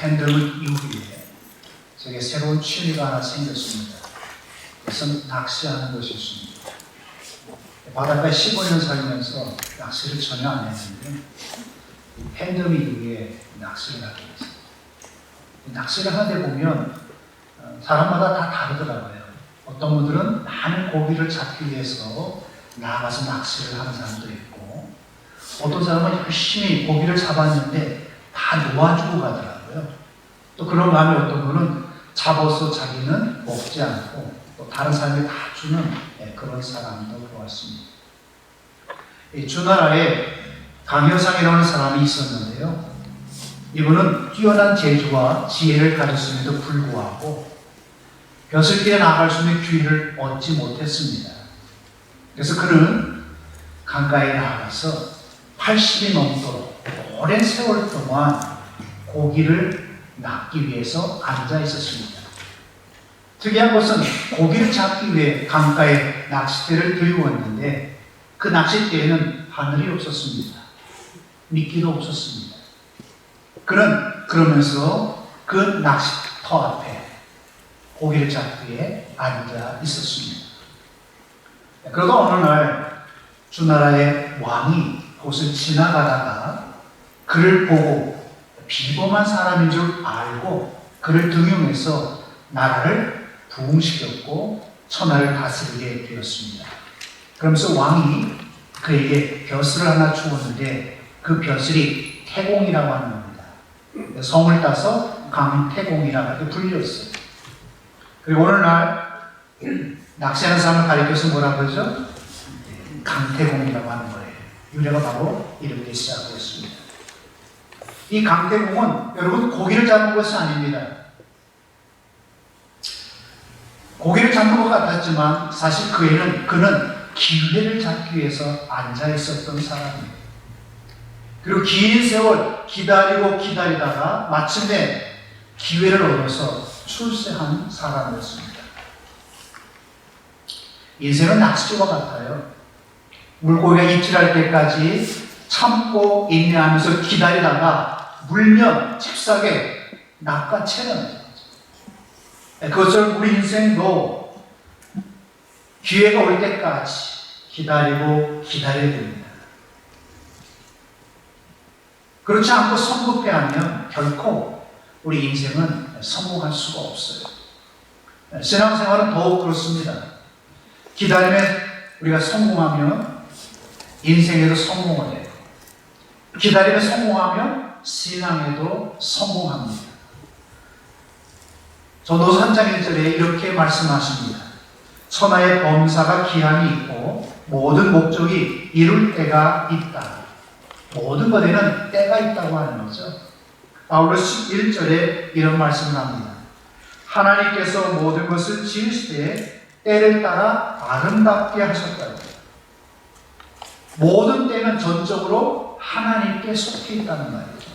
팬데믹 이후에 제게 새로운 취미가 하나 생겼습니다. 그것은 낚시하는 것이었습니다. 바닷가에 15년 살면서 낚시를 전혀 안 했는데 팬데믹 이후에 낚시를 하게 됐어요. 낚시를 하다 보면 사람마다 다 다르더라고요. 어떤 분들은 많은 고기를 잡기 위해서 나가서 낚시를 하는 사람도 있고, 어떤 사람은 열심히 고기를 잡았는데 다 놓아주고 가더라고요. 또 그런 마음에 어떤 분은 잡아서 자기는 먹지 않고 또 다른 사람이 다 주는 그런 사람도 보았습니다. 주나라에 강효상이라는 사람이 있었는데요. 이분은 뛰어난 재주와 지혜를 가졌음에도 불구하고 벼슬길에 나갈 수 있는 기회를 얻지 못했습니다. 그래서 그는 강가에 나가서 80이 넘도록 오랜 세월 동안 고기를 낚기 위해서 앉아 있었습니다. 특이한 것은 고기를 잡기 위해 강가에 낚싯대를 들고 왔는데 그 낚싯대에는 바늘이 없었습니다. 미끼도 없었습니다. 그는 그러면서 그 낚시터 앞에 고기를 잡기 위해 앉아 있었습니다. 그러다 어느 날 주나라의 왕이 그곳을 지나가다가 그를 보고 비범한 사람인 줄 알고 그를 등용해서 나라를 부흥시켰고 천하를 다스리게 되었습니다. 그러면서 왕이 그에게 벼슬을 하나 주었는데 그 벼슬이 태공이라고 하는 겁니다. 성을 따서 강태공이라고 이렇게 불렸어요. 그리고 오늘날 낚시하는 사람을 가리켜서 뭐라 그러죠? 강태공이라고 하는 거예요. 유래가 바로 이렇게 시작되었습니다. 이 강태공은 여러분 고기를 잡는 것이 아닙니다. 고기를 잡는 것 같았지만 사실 그는 기회를 잡기 위해서 앉아 있었던 사람입니다. 그리고 긴 세월 기다리다가 마침내 기회를 얻어서 출세한 사람이었습니다. 인생은 낚시와 같아요. 물고기가 입질할 때까지 참고 인내하면서 기다리다가 물면 칩싸게 낚아채는 거죠. 그것을 우리 인생도 기회가 올 때까지 기다려야 됩니다. 그렇지 않고 성급해하면 결코 우리 인생은 성공할 수가 없어요. 신앙생활은 더욱 그렇습니다. 기다림에 우리가 성공하면 인생에도 성공을 해요. 기다림에 성공하면 신앙에도 성공합니다. 전도서 3장 1절에 이렇게 말씀하십니다. 천하의 범사가 기한이 있고 모든 목적이 이룰 때가 있다. 모든 것에는 때가 있다고 하는 거죠. 바울은 11절에 이런 말씀을 합니다. 하나님께서 모든 것을 지으실 때 때를 따라 아름답게 하셨다고. 모든 때는 전적으로 하나님께 속해 있다는 말이죠.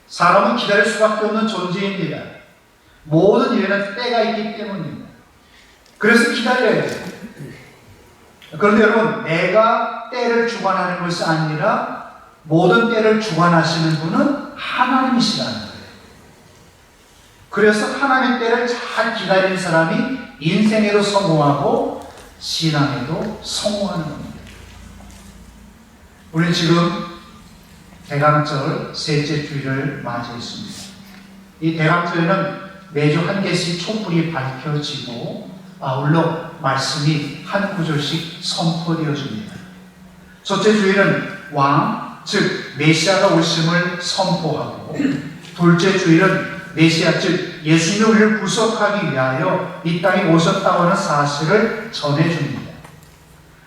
사람은 기다릴 수밖에 없는 존재입니다. 모든 일에는 때가 있기 때문입니다. 그래서 기다려야 돼요. 그런데 여러분, 내가 때를 주관하는 것이 아니라 모든 때를 주관하시는 분은 하나님이시라는 거예요. 그래서 하나님의 때를 잘 기다리는 사람이 인생에도 성공하고 신앙에도 성공하는 겁니다. 우리는 지금 대강절 셋째 주일을 맞이했습니다. 이 대강절에는 매주 한 개씩 촛불이 밝혀지고 아울러 말씀이 한 구절씩 선포되어집니다. 첫째 주일은 왕, 즉 메시아가 오심을 선포하고, 둘째 주일은 메시아, 즉 예수님이 우리를 구속하기 위하여 이 땅에 오셨다고 하는 사실을 전해줍니다.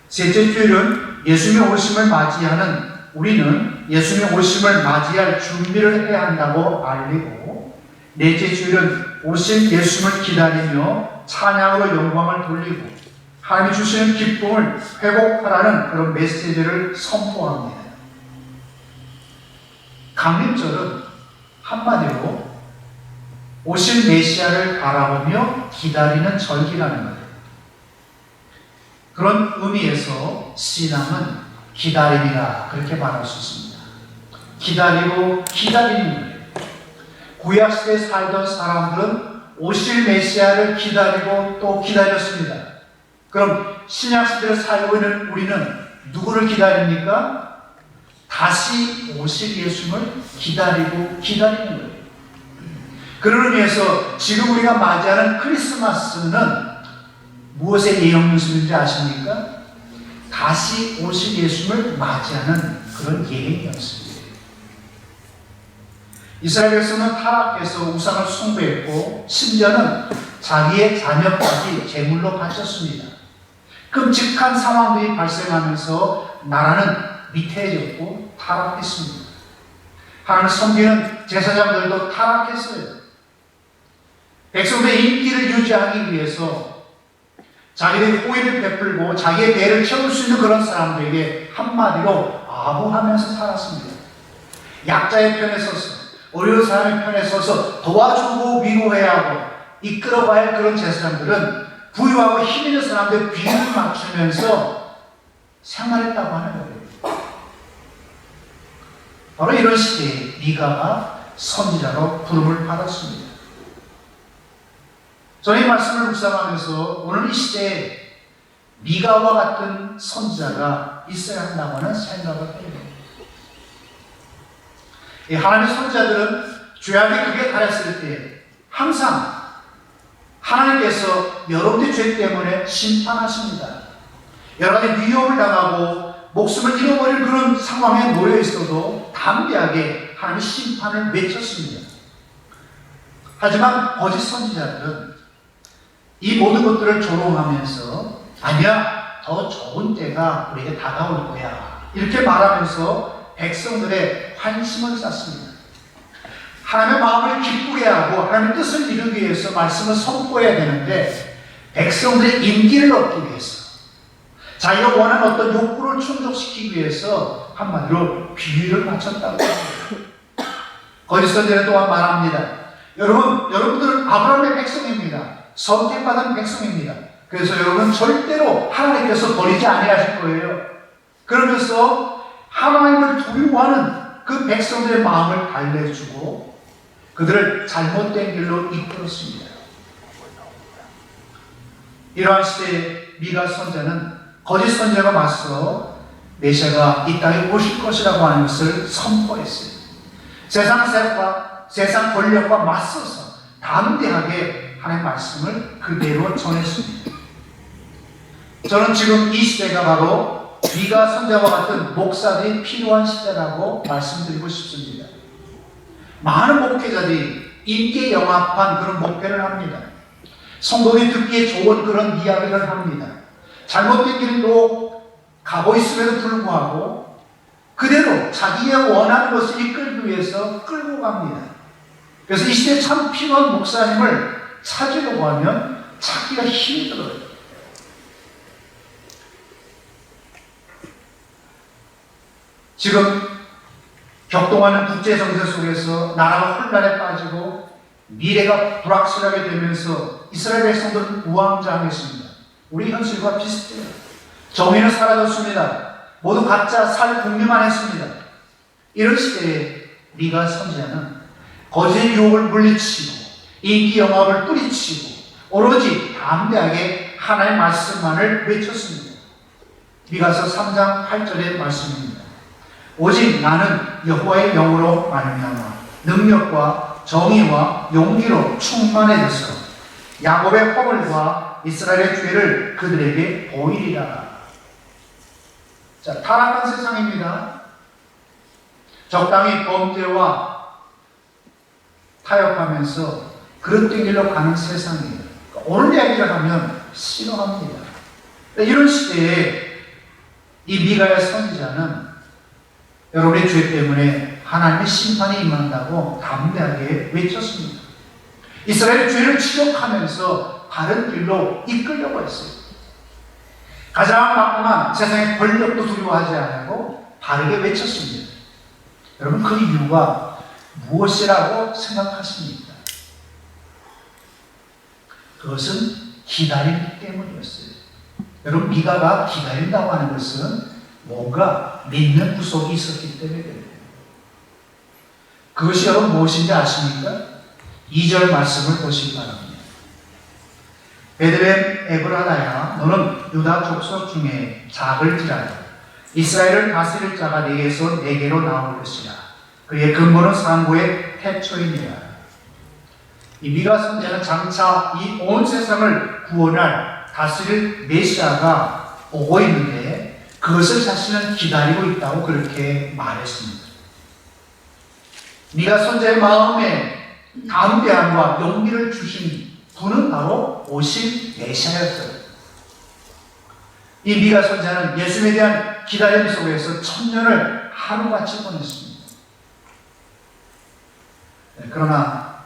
셋째 주일은 예수님의 오심을 맞이하는 우리는 예수님의 오심을 맞이할 준비를 해야 한다고 알리고, 넷째 주일은 오신 예수님을 기다리며 찬양으로 영광을 돌리고 하나님이 주시는 기쁨을 회복하라는 그런 메시지를 선포합니다. 강림절은 한마디로 오신 메시아를 바라보며 기다리는 절기라는 거예요. 그런 의미에서 신앙은 기다림이라 그렇게 말할 수 있습니다. 기다리고 기다리는 거예요. 구약시대에 살던 사람들은 오실 메시아를 기다리고 또 기다렸습니다. 그럼 신약시대를 살고 있는 우리는 누구를 기다립니까? 다시 오실 예수님을 기다리고 기다리는 거예요. 그런 의미에서 지금 우리가 맞이하는 크리스마스는 무엇의 예언 모습인지 아십니까? 다시 오실 예수님을 맞이하는 그런 예의 연습이에요. 이스라엘 백성은 타락해서 우상을 숭배했고 심지어는 자기의 자녀까지 제물로 바쳤습니다. 끔찍한 상황들이 발생하면서 나라는 위태해졌고 타락했습니다. 하나님을 섬기는 제사장들도 타락했어요. 백성들의 인기를 유지하기 위해서 자기들의 호의를 베풀고 자기의 배를 채울 수 있는 그런 사람들에게 한마디로 아부하면서 살았습니다. 약자의 편에 서서 어려운 사람의 편에 서서 도와주고 위로해야 하고 이끌어가야 할 그런 제사장들은 부유하고 힘 있는 사람들의 비율을 맞추면서 생활했다고 하는 거예요. 바로 이런 시대에 미가가 선지자로 부름을 받았습니다. 저는 이 말씀을 묵상하면서 오늘 이 시대에 미가와 같은 선지자가 있어야 한다고 하는 생각을 해요. 하나님의 선지자들은 죄악이 크게 가렸을 때 항상 하나님께서 여러분의 죄 때문에 심판하십니다. 여러 가지 위협을 당하고 목숨을 잃어버릴 그런 상황에 놓여 있어도 담대하게 하나님의 심판을 외쳤습니다. 하지만 거짓 선지자들은 이 모든 것들을 조롱하면서 아니야, 더 좋은 때가 우리에게 다가올 거야 이렇게 말하면서 백성들의 환심을 샀습니다. 하나님의 마음을 기쁘게 하고 하나님의 뜻을 이루기 위해서 말씀을 선포해야 되는데 백성들의 인기를 얻기 위해서 자기가 원하는 어떤 욕구를 충족시키기 위해서 한마디로 비위를 맞췄다고 합니다. 거짓 선지자는 또한 말합니다. 여러분들은 아브라함의 백성입니다. 선택받은 백성입니다. 그래서 여러분 절대로 하나님께서 버리지 아니하실 거예요. 그러면서 하나님을 두려워하는 그 백성들의 마음을 달래주고 그들을 잘못된 길로 이끌었습니다. 이러한 시대에 미가 선지자는 거짓 선지자가 맞서 메시아가 이 땅에 오실 것이라고 하는 것을 선포했어요. 세상 세력과 세상 권력과 맞서서 담대하게 하나님의 말씀을 그대로 전했습니다. 저는 지금 이 시대가 바로 미가 선지자와 같은 목사들이 필요한 시대라고 말씀드리고 싶습니다. 많은 목회자들이 인기에 영합한 그런 목회를 합니다. 성도들이 듣기에 좋은 그런 이야기를 합니다. 잘못된 길로 가고 있음에도 불구하고 그대로 자기가 원하는 것을 이끌기 위해서 끌고 갑니다. 그래서 이 시대에 참 필요한 목사님을 찾으려고 하면 찾기가 힘들어요. 지금 격동하는 국제 정세 속에서 나라가 혼란에 빠지고 미래가 불확실하게 되면서 이스라엘 백성들은 우왕좌왕했습니다. 우리 현실과 비슷해요. 정의는 사라졌습니다. 모두 각자 살 궁리만 했습니다. 이런 시대에 미가 선지자는 거짓의 유혹을 물리치고 인기 영합을 뿌리치고 오로지 담대하게 하나님의 말씀만을 외쳤습니다. 미가서 3장 8절의 말씀입니다. 오직 나는 여호와의 영으로 말미암아 능력과 정의와 용기로 충만해져서 야곱의 허물과 이스라엘의 죄를 그들에게 보이리라. 자, 타락한 세상입니다. 적당히 범죄와 타협하면서 그릇된 길로 가는 세상이에요. 오늘 이야기를 하면 싫어합니다. 이런 시대에 이 미가의 선지자는 여러분의 죄 때문에 하나님의 심판이 임한다고 담대하게 외쳤습니다. 이스라엘의 죄를 지적하면서 바른 길로 이끌려고 했어요. 가장 막강한 세상의 권력도 두려워하지 않고 바르게 외쳤습니다. 여러분 그 이유가 무엇이라고 생각하십니까? 그것은 기다리기 때문이었어요. 여러분 미가가 기다린다고 하는 것은 뭔가 믿는 구석이 있었기 때문에 그래요. 그것이 여러분 무엇인지 아십니까? 2절 말씀을 보시기 바랍니다. 베들레헴 에브라다야, 너는 유다 족속 중에 작을지라도 이스라엘을 다스릴 자가 네게서 네게로 나올 것이라. 그의 근본은 상고의 태초이니라. 이 미가 선지자는 장차 이 온 세상을 구원할 다스릴 메시아가 오고 있는데 그것을 자신은 기다리고 있다고 그렇게 말했습니다. 미가 선지자의 마음에 담대함과 용기를 주신 분은 바로 오실 메시아였어요. 이 미가 선지자는 예수님에 대한 기다림 속에서 천년을 하루같이 보냈습니다. 그러나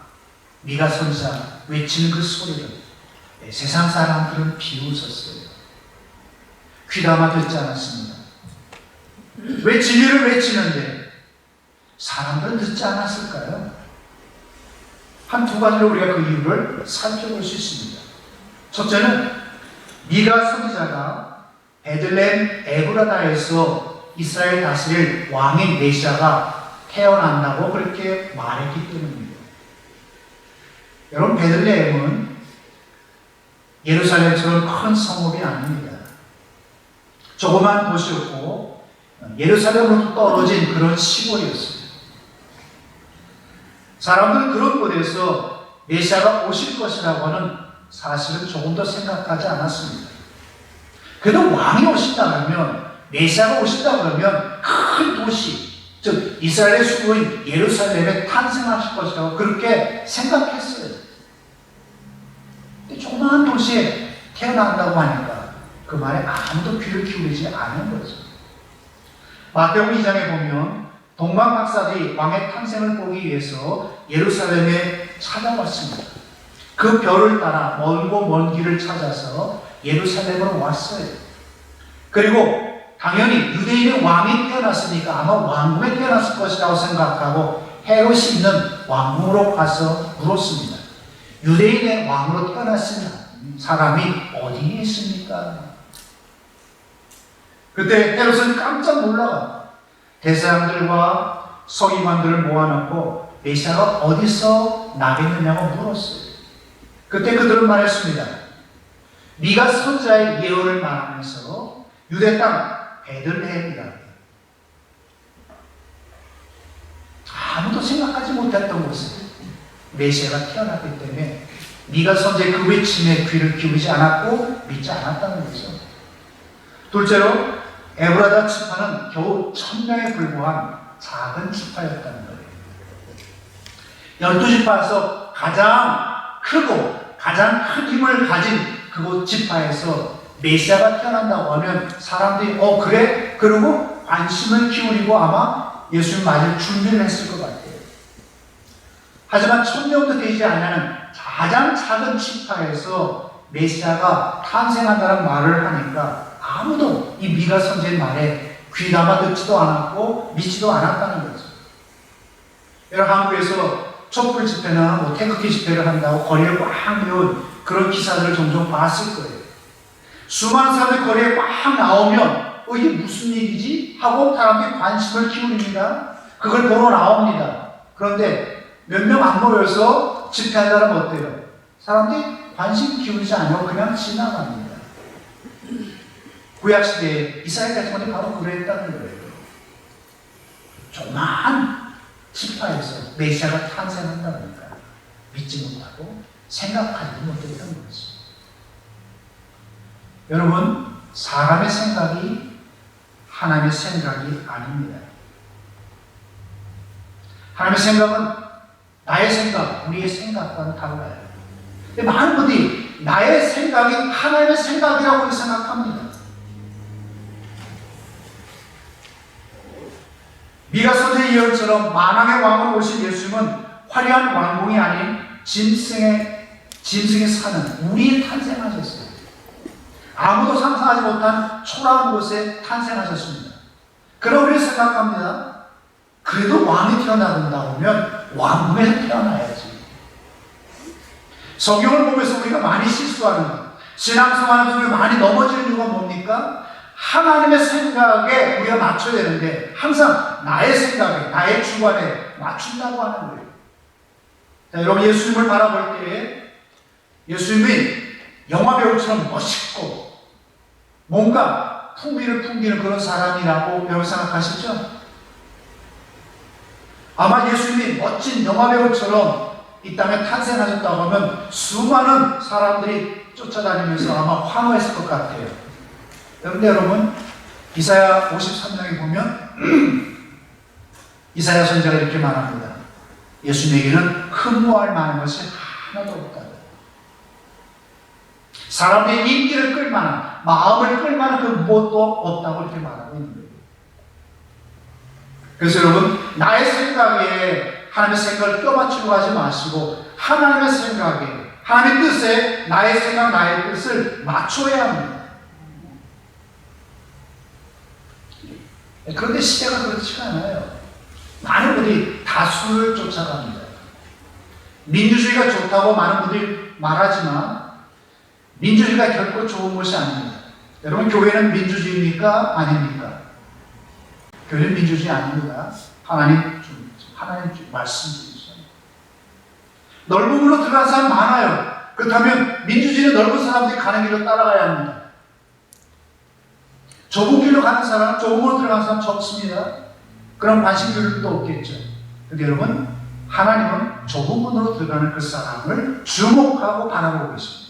미가 선지자 외치는 그 소리를 세상 사람들은 비웃었어요. 귀담아 듣지 않았습니다. 왜 진리를 외치는데 사람들은 듣지 않았을까요? 한 두 가지로 우리가 그 이유를 살펴볼 수 있습니다. 첫째는 미가 선지자가 베들레헴 에브라다에서 이스라엘 다스릴 왕인 메시아가 태어난다고 그렇게 말했기 때문입니다. 여러분, 베들레헴은 예루살렘처럼 큰 성읍이 아닙니다. 조그만 도시였고 예루살렘으로부터 떨어진 그런 시골이었습니다. 사람들은 그런 곳에서 메시아가 오실 것이라고 하는 사실은 조금 더 생각하지 않았습니다. 그래도 왕이 오신다 그러면, 메시아가 오신다 그러면 큰 도시, 즉 이스라엘의 수도인 예루살렘에 탄생하실 것이라고 그렇게 생각했어요. 근데 조그마한 도시에 태어난다고 하니까 그 말에 아무도 귀를 기울이지 않은 거죠. 마태복음 2장에 보면 동방 박사들이 왕의 탄생을 보기 위해서 예루살렘에 찾아왔습니다. 그 별을 따라 멀고 먼 길을 찾아서 예루살렘으로 왔어요. 그리고 당연히 유대인의 왕이 태어났으니까 아마 왕궁에 태어났을 것이라고 생각하고 헤롯이 있는 왕궁으로 가서 물었습니다. 유대인의 왕으로 태어났으면 사람이 어디에 있습니까? 그때 헤롯은 깜짝 놀라가 대사장들과 서기관들을 모아놓고 메시아가 어디서 나겠느냐고 물었어요. 그때 그들은 말했습니다. 미가 선지자의 예언을 말하면서 유대 땅 베들레헴이다. 아무도 생각하지 못했던 곳에 메시아가 태어났기 때문에 미가 선지자의 그 외침에 귀를 기울이지 않았고 믿지 않았다는 거죠. 둘째로 에브라다 지파는 겨우 1000명에 불과한 작은 지파였다는 거예요. 12지파에서 가장 크고 가장 큰 힘을 가진 그곳 지파에서 메시아가 태어난다고 하면 사람들이 그래? 그러고 관심을 기울이고 아마 예수님 맞을 준비를 했을 것 같아요. 하지만 1000명도 되지 않는 가장 작은 지파에서 메시아가 탄생한다는 말을 하니까 아무도 이 미가 선지자의 말에 귀담아 듣지도 않았고 믿지도 않았다는 거죠. 여러분, 한국에서 촛불 집회나 태극기 집회를 한다고 거리를 꽉 메운 그런 기사들을 종종 봤을 거예요. 수많은 사람들이 거리에 꽉 나오면 이게 무슨 일이지? 하고 사람들이 관심을 기울입니다. 그걸 보러 나옵니다. 그런데 몇 명 안 모여서 집회한다면 어때요? 사람들이 관심 기울이지 않고 그냥 지나갑니다. 구약시대에 이스라엘 같은 것이 바로 그랬다는 거예요. 조그마한 지파에서 메시아가 탄생한다니까 믿지 못하고 생각하지 못했던 거죠. 여러분, 사람의 생각이 하나님의 생각이 아닙니다. 하나님의 생각은 나의 생각, 우리의 생각과는 달라요. 근데 많은 분들이 나의 생각이 하나님의 생각이라고 생각합니다. 미가 선지자의 예언처럼 만왕의 왕으로 오신 예수님은 화려한 왕궁이 아닌 짐승에 사는 우리의 탄생하셨어요. 아무도 상상하지 못한 초라한 곳에 탄생하셨습니다. 그럼 우리는 생각합니다. 그래도 왕이 태어난다고 하면 왕궁에서 태어나야지. 성경을 보면서 우리가 많이 실수하는 것, 신앙생활을 통해 많이 넘어지는 이유가 뭡니까? 하나님의 생각에 우리가 맞춰야 되는데 항상 나의 생각에, 나의 주관에 맞춘다고 하는 거예요. 자, 여러분 예수님을 바라볼 때에 예수님이 영화배우처럼 멋있고 뭔가 풍미를 풍기는 그런 사람이라고 여러분 생각하시죠? 아마 예수님이 멋진 영화배우처럼 이 땅에 탄생하셨다고 하면 수많은 사람들이 쫓아다니면서 아마 환호했을 것 같아요. 그런데 여러분 이사야 53장에 보면 이사야 선지자가 이렇게 말합니다. 예수님에게는 흠모할 만한 것이 하나도 없다. 사람들의 인기를 끌만한, 마음을 끌만한 그 무엇도 없다고 이렇게 말하고 있는 거예요. 그래서 여러분 나의 생각에 하나님의 생각을 껴맞추려고 하지 마시고 하나님의 생각에, 하나님의 뜻에 나의 생각, 나의 뜻을 맞춰야 합니다. 그런데 시대가 그렇지가 않아요. 많은 분들이 다수를 쫓아갑니다. 민주주의가 좋다고 많은 분들이 말하지만 민주주의가 결코 좋은 것이 아닙니다. 여러분 교회는 민주주의입니까? 아닙니까? 교회는 민주주의 아닙니다. 하나님 말씀이죠. 넓은 길로 들어간 사람 많아요. 그렇다면 민주주의는 넓은 사람들이 가는 길로 따라가야 합니다. 좁은 길로 가는 사람, 좁은 길로 들어가는 사람 적습니다. 그럼 관심교육도 없겠죠. 근데 여러분, 하나님은 좁은 문으로 들어가는 그 사람을 주목하고 바라보고 있습니다.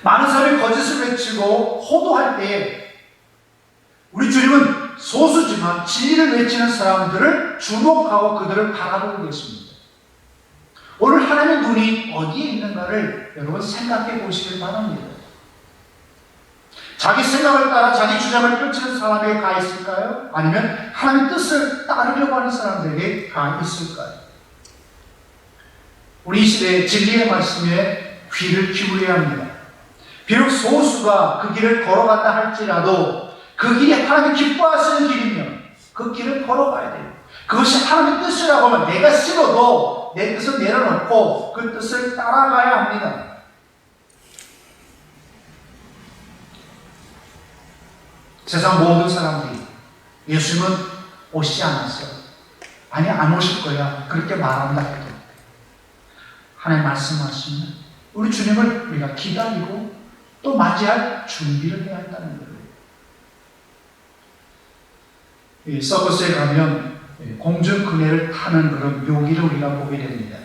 많은 사람이 거짓을 외치고 호도할 때에 우리 주님은 소수지만 진리를 외치는 사람들을 주목하고 그들을 바라보고 계십니다. 오늘 하나님의 눈이 어디에 있는가를 여러분 생각해 보시길 바랍니다. 자기 생각을 따라 자기 주장을 펼치는 사람에게 가 있을까요? 아니면 하나님의 뜻을 따르려고 하는 사람들에게 가 있을까요? 우리 이 시대의 진리의 말씀에 귀를 기울여야 합니다. 비록 소수가 그 길을 걸어간다 할지라도 그 길이 하나님 기뻐하시는 길이면 그 길을 걸어가야 돼요. 그것이 하나님의 뜻이라고 하면 내가 싫어도 내 뜻을 내려놓고 그 뜻을 따라가야 합니다. 세상 모든 사람들이 예수님은 오시지 않았어요. 아니 안 오실 거야. 그렇게 말한다 해도 하나님 말씀하시면 우리 주님을 우리가 기다리고 또 맞이할 준비를 해야 한다는 거예요. 이 서커스에 가면 공중 그네를 타는 그런 묘기를 우리가 보게 됩니다.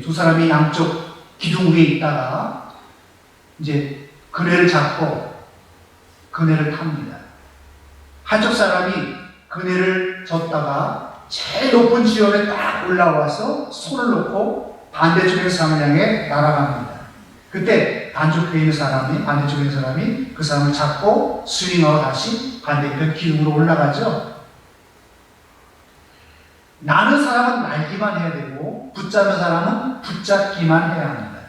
두 사람이 양쪽 기둥 위에 있다가 이제 그네를 잡고 그네를 탑니다. 한쪽 사람이 그네를 졌다가 제일 높은 지역에 딱 올라와서 손을 놓고 반대쪽의 사람을 향해 날아갑니다. 그때 반대쪽에 있는 사람이 그 사람을 잡고 스윙하고 다시 반대편 기둥으로 올라가죠. 나는 사람은 날기만 해야 되고 붙잡는 사람은 붙잡기만 해야 합니다.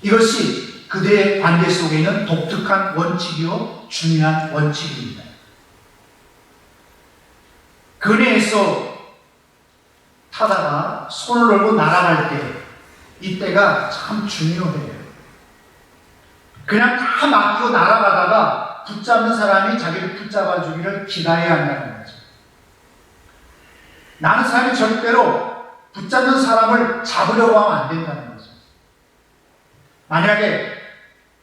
이것이 그들의 관계 속에 있는 독특한 원칙이요 중요한 원칙입니다. 그네에서 타다가 손을 놓고 날아갈 때 이때가 참 중요해요. 그냥 다 맡기고 날아가다가 붙잡는 사람이 자기를 붙잡아 주기를 기다려야 한다는 거죠. 나는 사람이 절대로 붙잡는 사람을 잡으려고 하면 안 된다는 거죠. 만약에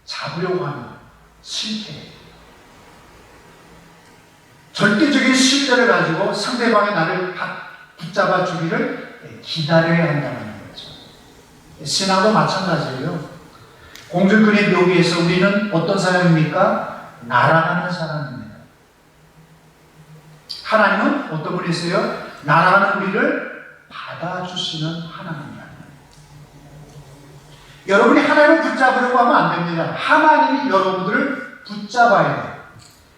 잡으려고 하면 실패해요. 절대적인 신뢰를 가지고 상대방이 나를 붙잡아 주기를 기다려야 한다는 거죠. 신앙도 마찬가지예요. 공중근의 묘기에서 우리는 어떤 사람입니까? 날아가는 사람입니다. 하나님은 어떤 분이세요? 날아가는 우리를 받아주시는 하나님입니다. 여러분이 하나님을 붙잡으려고 하면 안 됩니다. 하나님이 여러분들을 붙잡아야 돼요.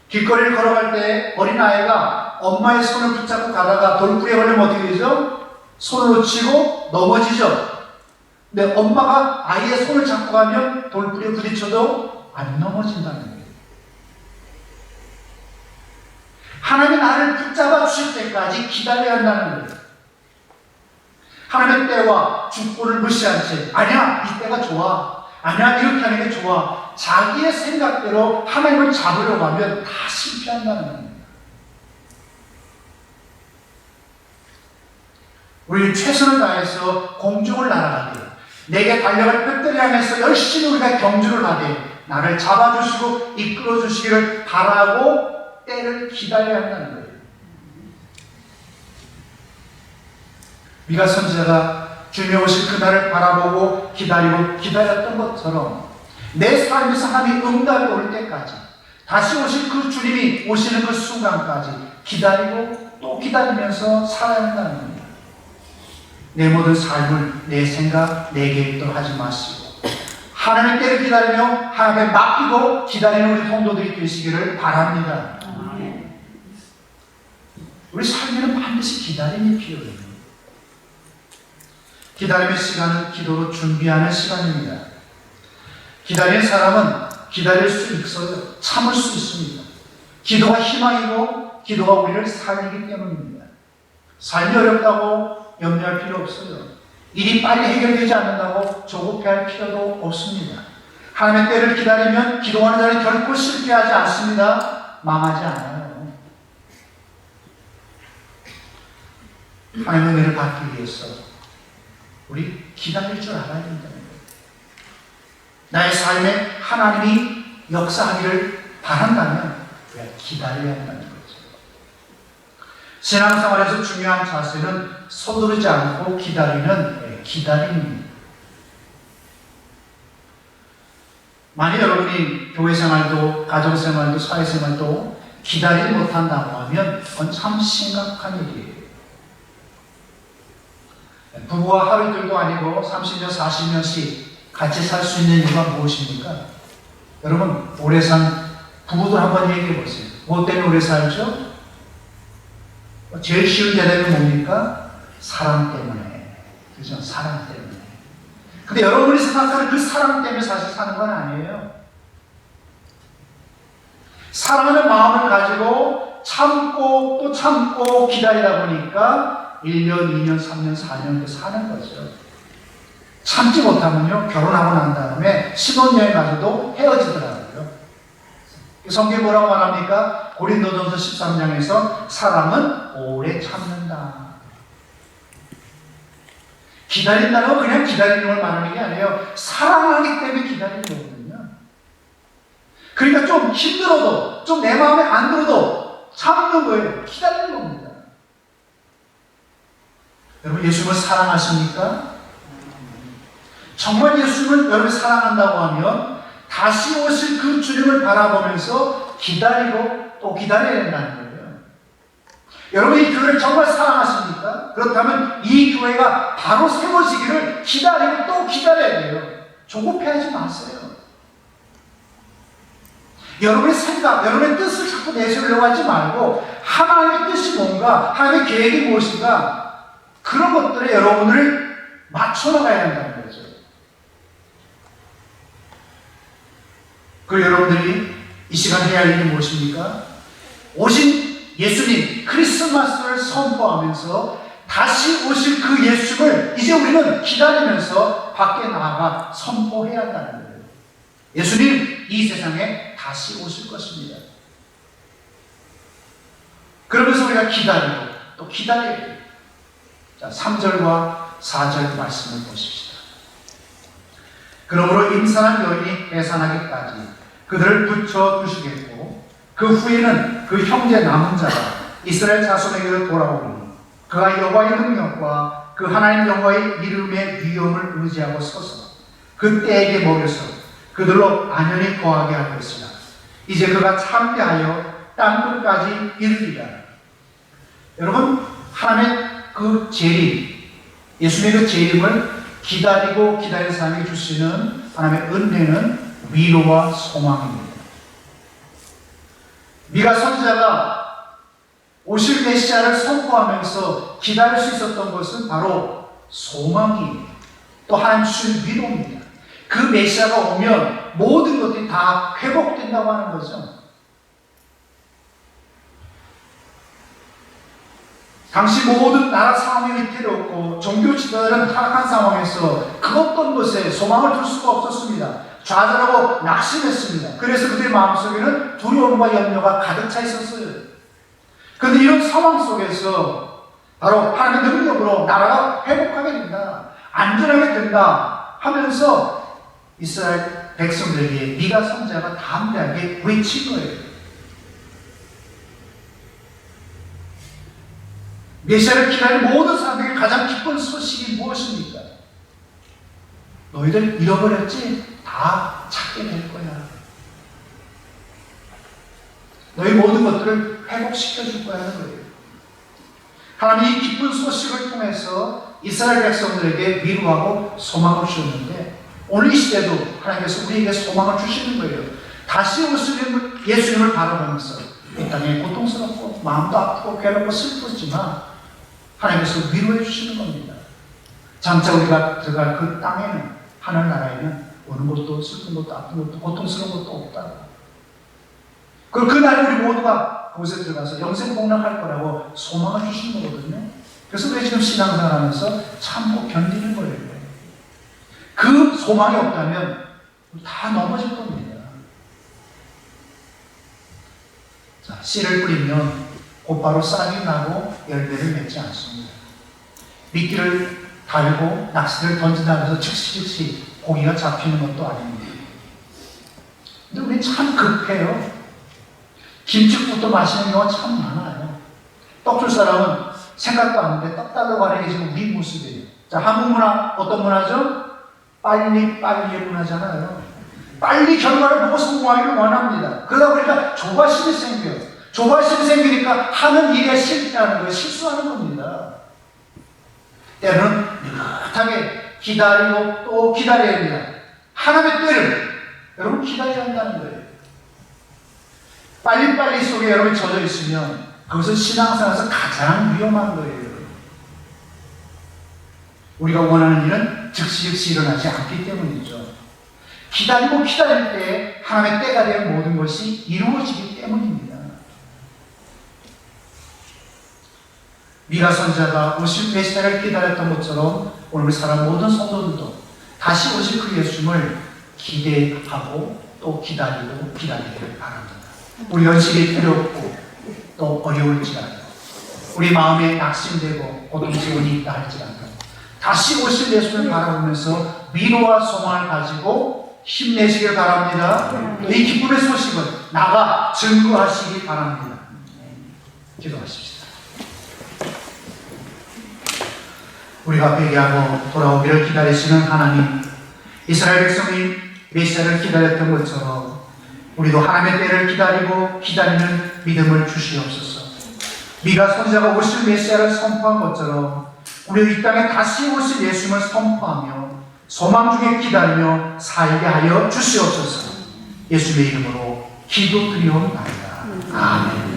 길거리를 걸어갈 때 어린아이가 엄마의 손을 붙잡고 가다가 돌부리에 걸리면 어떻게 되죠? 손을 놓치고 넘어지죠. 근데 엄마가 아이의 손을 잡고 가면 돌부리에 부딪혀도 안 넘어진다는 거예요. 하나님이 나를 붙잡아 주실 때까지 기다려야 한다는 거예요. 하나님의 때와 축복을 무시한 채 아니야 이 때가 좋아 아니야, 이렇게 하는 게 좋아. 자기의 생각대로 하나님을 잡으려고 하면 다 실패한다는 겁니다. 우리는 최선을 다해서 공중을 날아가되 내게 달려갈 뼈대를 향해서 열심히 우리가 경주를 하되 나를 잡아주시고 이끌어주시기를 바라고 때를 기다려야 한다는 거예요. 미가 선지자가 주님이 오실 그날을 바라보고 기다리고 기다렸던 것처럼 내 삶에서 하나님의 응답이 올 때까지 다시 오실 그 주님이 오시는 그 순간까지 기다리고 또 기다리면서 살아야 한다는 겁니다. 내 모든 삶을 내 생각, 내 계획대로 하지 마시고 하나님의 때를 기다리며 하나님께 맡기고 기다리는 우리 성도들이 되시기를 바랍니다. 우리 삶에는 반드시 기다림이 필요해요. 기다림의 시간은 기도로 준비하는 시간입니다. 기다리는 사람은 기다릴 수 있어요. 참을 수 있습니다. 기도가 희망이고 기도가 우리를 살리기 때문입니다. 삶이 어렵다고 염려할 필요 없어요. 일이 빨리 해결되지 않는다고 조급해할 필요도 없습니다. 하나님의 때를 기다리면 기도하는 자는 결코 실패하지 않습니다. 망하지 않아요. 하나님의 은혜를 받기 위해서 우리 기다릴 줄 알아야 된다는 거예요. 나의 삶에 하나님이 역사하기를 바란다면 우리가 기다려야 한다는 거죠. 신앙생활에서 중요한 자세는 서두르지 않고 기다리는 기다림입니다. 만약 여러분이 교회생활도 가정생활도 사회생활도 기다리지 못한다고 하면 그건 참 심각한 일이에요. 부부와 하루 이틀도 아니고 30년, 40년씩 같이 살 수 있는 이유가 무엇입니까? 여러분, 오래 산 부부들 한번 얘기해 보세요. 뭐 때문에 오래 살죠? 제일 쉬운 대답이 뭡니까? 사랑 때문에. 그죠? 사랑 때문에. 근데 여러분이 생각하는 그 사랑 때문에 사실 사는 건 아니에요. 사랑하는 마음을 가지고 참고 또 참고 기다리다 보니까 1년, 2년, 3년, 4년 사는 거죠. 참지 못하면요, 결혼하고 난 다음에 신혼여행 가서도 헤어지더라고요. 성경이 뭐라고 말합니까? 고린도전서 13장에서 사랑은 오래 참는다. 기다린다는 건 그냥 기다리는 걸 말하는 게 아니에요. 사랑하기 때문에 기다리는 거거든요. 그러니까 좀 힘들어도, 좀 내 마음에 안 들어도 참는 거예요. 기다리는 겁니다. 여러분, 예수님을 사랑하십니까? 정말 예수님을 여러분이 사랑한다고 하면 다시 오실 그 주님을 바라보면서 기다리고 또 기다려야 된다는 거예요. 여러분, 이 교회를 정말 사랑하십니까? 그렇다면 이 교회가 바로 세워지기를 기다리고 또 기다려야 돼요. 조급해하지 마세요. 여러분의 생각, 여러분의 뜻을 자꾸 내세우려고 하지 말고 하나님의 뜻이 뭔가, 하나님의 계획이 무엇인가, 그런 것들에 여러분을 맞춰나가야 한다는 거죠. 그리고 여러분들이 이 시간 해야 할 일이 무엇입니까? 오신 예수님, 크리스마스를 선포하면서 다시 오실 그 예수님을 이제 우리는 기다리면서 밖에 나아가 선포해야 한다는 거예요. 예수님, 이 세상에 다시 오실 것입니다. 그러면서 우리가 기다리고 또 기다려야 돼요. 자, 3절과 4절 말씀을 보십시다. 그러므로 임산한 여인이 해산하기까지 그들을 붙여 두시겠고 그 후에는 그 형제 남은 자가 이스라엘 자손에게로 돌아오니 그가 여호와의 능력과 그 하나님 여호와의 이름의 위엄을 의지하고 서서 그 때에게 먹여서 그들로 안연히 거하게 할 것이라. 이제 그가 참대하여 땅끝까지 이르리라. 여러분, 하나님의 그 재림, 예수님의 그 재림을 기다리고 기다리는 사람에게 주시는 하나님의 은혜는 위로와 소망입니다. 미가 선지자가 오실 메시아를 선포하면서 기다릴 수 있었던 것은 바로 소망이에요. 또 하나님 주신 위로입니다. 그 메시아가 오면 모든 것들이 다 회복된다고 하는 거죠. 당시 모든 나라 상황이 위태롭고 종교 지도자들은 타락한 상황에서 그 어떤 것에 소망을 둘 수가 없었습니다. 좌절하고 낙심했습니다. 그래서 그들의 마음속에는 두려움과 염려가 가득 차 있었어요. 그런데 이런 상황 속에서 바로 하나님의 능력으로 나라가 회복하게 된다, 안전하게 된다 하면서 이스라엘 백성들에게 미가 선지자가 담대하게 외친 거예요. 메시아를 기다리는 모든 사람들에게 가장 기쁜 소식이 무엇입니까? 너희들 잃어버렸지? 다 찾게 될 거야. 너희 모든 것들을 회복시켜 줄 거야 하는 거예요. 하나님이 이 기쁜 소식을 통해서 이스라엘 백성들에게 위로하고 소망을 주었는데 오늘 이 시대도 하나님께서 우리에게 소망을 주시는 거예요. 다시 오실 예수님을 바라보면서 이 땅에 고통스럽고 마음도 아프고 괴롭고 슬프지만 하나님께서 위로해 주시는 겁니다. 장차 우리가 들어갈 그 땅에는, 하늘나라에는 어느 것도 슬픈 것도 아픈 것도 고통스러운 것도 없다. 그리고 그날 우리 모두가 그곳에 들어가서 영생 복락할 거라고 소망을 주시는 거거든요. 그래서 우리 지금 신앙생활 하면서 참고 견디는 거예요. 그 소망이 없다면 다 넘어질 겁니다. 자, 씨를 뿌리면 곧바로 싹이 나고 열매를 맺지 않습니다. 미끼를 달고 낚시를 던진다고 해서 즉시 고기가 잡히는 것도 아닙니다. 근데 우리 참 급해요. 김치국도 마시는 경우가 참 많아요. 떡 줄 사람은 생각도 안 돼. 떡 달라고 하는 게 지금 우리 모습이에요. 자, 한국 문화 어떤 문화죠? 빨리의 문화잖아요. 빨리 결과를 보고 성공하기를 원합니다. 그러다 보니까 조바심이 생겨요. 조바심이 생기니까 하는 일에 실패하는 거예요. 실수하는 겁니다. 때로는 느긋하게 기다리고 또 기다려야 합니다. 하나님의 때를 여러분 기다려야 한다는 거예요. 빨리빨리 속에 여러분이 젖어 있으면 그것은 신앙생활에서 가장 위험한 거예요. 우리가 원하는 일은 즉시 일어나지 않기 때문이죠. 기다리고 기다릴 때 하나님의 때가 될 모든 것이 이루어지기 때문입니다. 미가 선지자가 오실 메시아를 기다렸던 것처럼 오늘 우리 사람 모든 성도들도 다시 오실 그 예수님을 기대하고 또 기다리기를 바랍니다. 우리 연식이 두렵고 또 어려울지라도 우리 마음에 낙심되고 고통스러움이 있다 할지라도 다시 오실 예수님을 바라보면서 위로와 소망을 가지고 힘내시길 바랍니다. 이 기쁨의 소식을 나가 증거하시기 바랍니다. 기도하십시다. 우리가 회개하고 돌아오기를 기다리시는 하나님, 이스라엘 백성이 메시아를 기다렸던 것처럼 우리도 하나님의 때를 기다리고 기다리는 믿음을 주시옵소서. 미가 선지자가 오실 메시아를 선포한 것처럼 우리도 이 땅에 다시 오실 예수님을 선포하며 소망 중에 기다리며 살게 하여 주시옵소서. 예수님의 이름으로 기도드리옵나이다. 아멘.